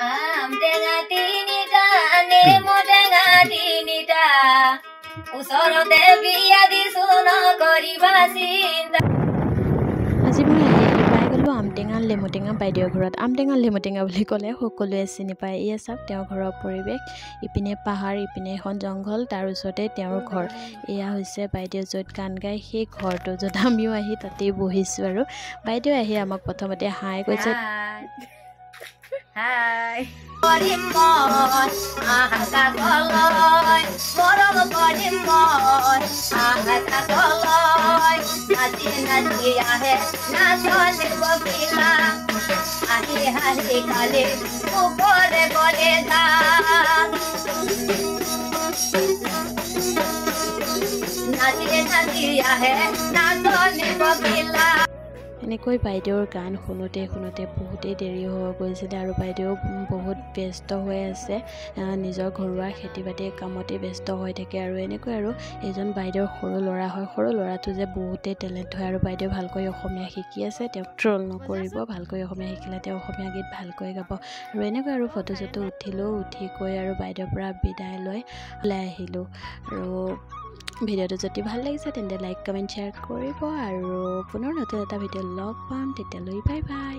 আম টেঙা তিনিটা নেমু টেঙা তিনিটা ওচৰতে বিয়া দিছো নকৰিবা চিন্তা আজি মই পাই গ'লোঁ আমটেঙা লেমুটেঙা বাইদেউৰ ঘৰত আমটেঙা লেমুটেঙা বুলি ক'লে সকলোৱে চিনি পায় এয়া চাওক তেওঁৰ ঘৰৰ পৰিৱেশ ইপিনে পাহাৰ ইপিনে এখন জংঘল তাৰ ওচৰতে তেওঁৰ ঘৰ এয়া হৈছে বাইদেউ য'ত গান গায় সেই ঘৰটো য'ত আমিও আহি তাতেই বহিছোঁ আৰু বাইদেউ আহি আমাক প্ৰথমতে হাই কৈছে হাই কৰিম মই আহাকা কলয় মৰম কৰিম মই আহাকা কলয় নাচি নাচি আহে নাচনি বকিলা আহি হাহি কালি ওপৰে গলে যা নাচি নাচি আহে নাচনি বকিলা এনেকৈ বাইদেউৰ গান শুনোতে শুনোতে বহুতেই দেৰি হৈ গৈছিলে আৰু বাইদেউ বহুত ব্যস্ত হৈ আছে নিজৰ ঘৰুৱা খেতি বাতি কামতে ব্যস্ত হৈ থাকে আৰু এনেকৈ আৰু এজন বাইদেউৰ সৰু ল'ৰা হয় সৰু ল'ৰাটো যে বহুতেই টেলেণ্ট হয় আৰু বাইদেউ ভালকৈ অসমীয়া শিকি আছে তেওঁক ট্ৰল নকৰিব ভালকৈ অসমীয়া শিকিলে তেওঁ অসমীয়া গীত ভালকৈ গাব আৰু এনেকৈ আৰু ফটো চটো উঠিলোঁ উঠি গৈ আৰু বাইদেউৰ পৰা বিদায় লৈ ওলাই আহিলোঁ আৰু ভিডিঅ'টো যদি ভাল লাগিছে তেন্তে লাইক কমেণ্ট শ্বেয়াৰ কৰিব আৰু পুনৰ নতুন এটা ভিডিঅ' লগ পাম তেতিয়ালৈ বাই বাই